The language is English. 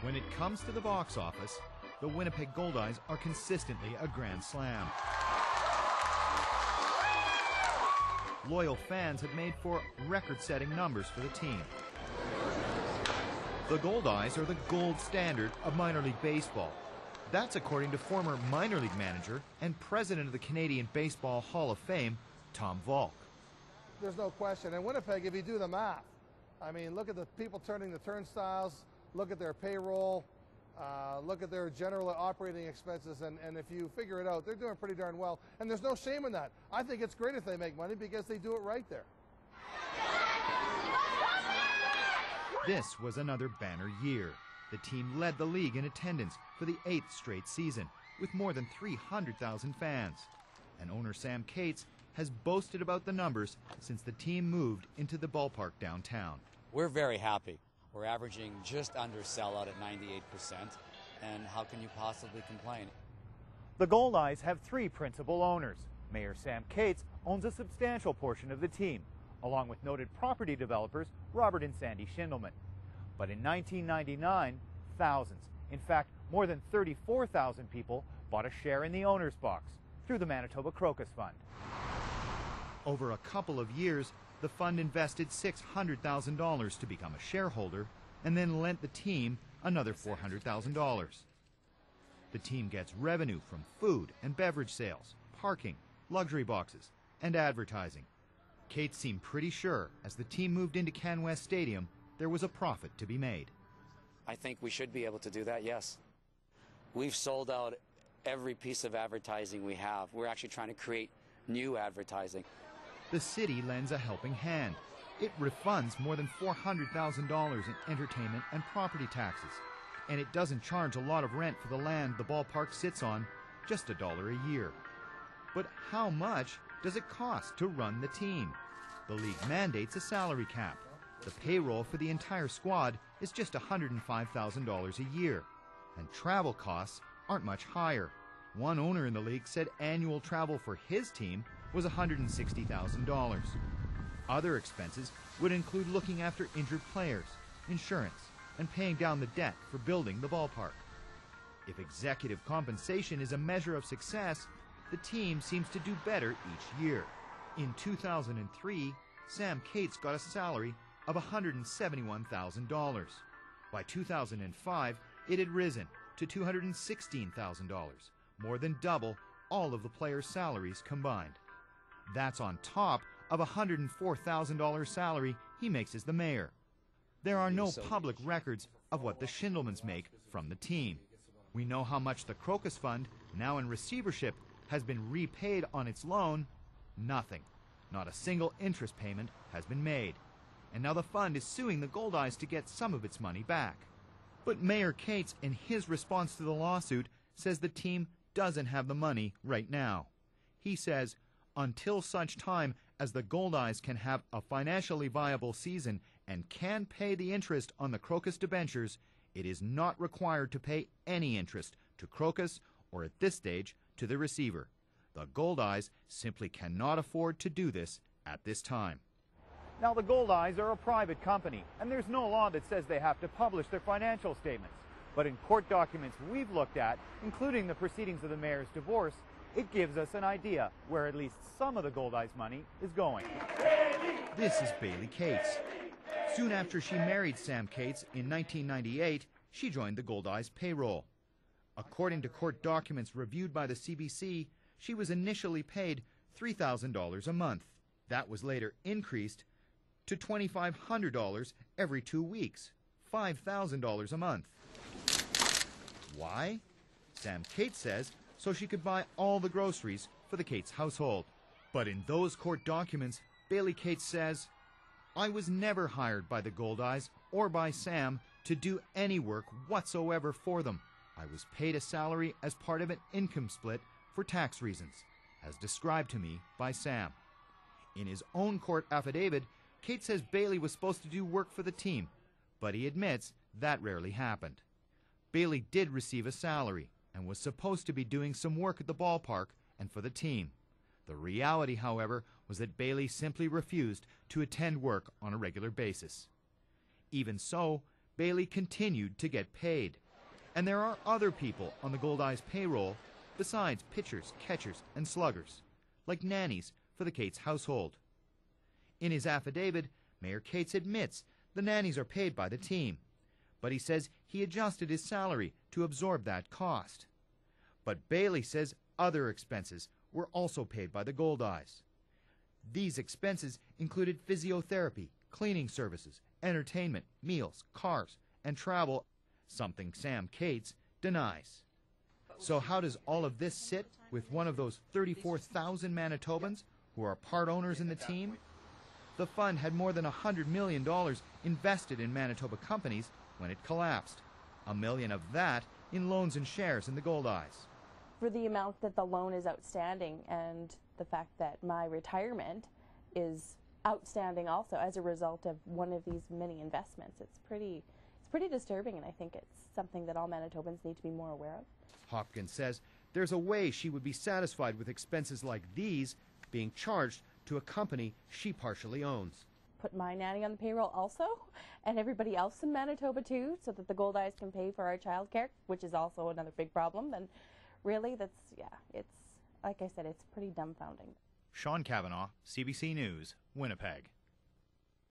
When it comes to the box office, the Winnipeg Goldeyes are consistently a grand slam. Loyal fans have made for record-setting numbers for the team. The Goldeyes are the gold standard of minor league baseball. That's according to former minor league manager and president of the Canadian Baseball Hall of Fame, Tom Volk. There's no question. And Winnipeg, if you do the math, I mean, look at the people turning the turnstiles, look at their payroll, look at their general operating expenses, and if you figure it out, they're doing pretty darn well. And there's no shame in that. I think it's great if they make money because they do it right there. This was another banner year. The team led the league in attendance for the 8th straight season, with more than 300,000 fans. And owner Sam Cates has boasted about the numbers since the team moved into the ballpark downtown. We're very happy. We're averaging just under sellout at 98%, and how can you possibly complain? The Goldeyes have 3 principal owners. Mayor Sam Cates owns a substantial portion of the team, along with noted property developers Robert and Sandy Schindelman. But in 1999, thousands, in fact more than 34,000 people bought a share in the owner's box through the Manitoba Crocus Fund. Over a couple of years, the fund invested $600,000 to become a shareholder and then lent the team another $400,000. The team gets revenue from food and beverage sales, parking, luxury boxes, and advertising. Cates seemed pretty sure as the team moved into CanWest Stadium there was a profit to be made. I think we should be able to do that, yes. We've sold out every piece of advertising we have. We're actually trying to create new advertising. The city lends a helping hand. It refunds more than $400,000 in entertainment and property taxes. And it doesn't charge a lot of rent for the land the ballpark sits on, just $1 a year. But how much does it cost to run the team? The league mandates a salary cap. The payroll for the entire squad is just $105,000 a year. And travel costs aren't much higher. One owner in the league said annual travel for his team was $160,000. Other expenses would include looking after injured players, insurance, and paying down the debt for building the ballpark. If executive compensation is a measure of success, the team seems to do better each year. In 2003, Sam Cates got a salary of $171,000. By 2005, it had risen to $216,000, more than double all of the players' salaries combined. That's on top of a $104,000 salary he makes as the mayor. There are no public records of what the Schindelmans make from the team. We know how much the Crocus Fund, now in receivership, has been repaid on its loan. Nothing. Not a single interest payment has been made. And now the fund is suing the Goldeyes to get some of its money back. But Mayor Cates, in his response to the lawsuit, says the team doesn't have the money right now. He says, until such time as the Goldeyes can have a financially viable season and can pay the interest on the Crocus debentures, it is not required to pay any interest to Crocus or at this stage to the receiver. The Goldeyes simply cannot afford to do this at this time. Now, the Goldeyes are a private company, and there's no law that says they have to publish their financial statements. But in court documents we've looked at, including the proceedings of the mayor's divorce, it gives us an idea where at least some of the Goldeyes' money is going. This is Bailey Cates. Soon after she married Sam Cates in 1998, she joined the Goldeyes' payroll. According to court documents reviewed by the CBC, she was initially paid $3,000 a month. That was later increased to $2,500 every 2 weeks, $5,000 a month. Why? Sam Cates says so she could buy all the groceries for the Cates household. But in those court documents, Bailey Cates says, I was never hired by the Goldeyes or by Sam to do any work whatsoever for them. I was paid a salary as part of an income split for tax reasons, as described to me by Sam. In his own court affidavit, Cates says Bailey was supposed to do work for the team, but he admits that rarely happened. Bailey did receive a salary and was supposed to be doing some work at the ballpark and for the team. The reality, however, was that Bailey simply refused to attend work on a regular basis. Even so, Bailey continued to get paid. And there are other people on the Goldeyes payroll besides pitchers, catchers, and sluggers, like nannies for the Cates household. In his affidavit, Mayor Cates admits the nannies are paid by the team, but he says he adjusted his salary to absorb that cost. But Bailey says other expenses were also paid by the Goldeyes. These expenses included physiotherapy, cleaning services, entertainment, meals, cars, and travel, something Sam Cates denies. So how does all of this sit with one of those 34,000 Manitobans who are part owners in the team? The fund had more than $100 million invested in Manitoba companies when it collapsed. $1 million of that in loans and shares in the Goldeyes. For the amount that the loan is outstanding and the fact that my retirement is outstanding also as a result of one of these many investments, it's pretty disturbing, and I think it's something that all Manitobans need to be more aware of. Hopkins says there's a way she would be satisfied with expenses like these being charged to a company she partially owns. Put my nanny on the payroll also, and everybody else in Manitoba too, so that the Goldeyes can pay for our child care, which is also another big problem. Then really, it's, like I said, it's pretty dumbfounding. Sean Kavanagh, CBC News, Winnipeg.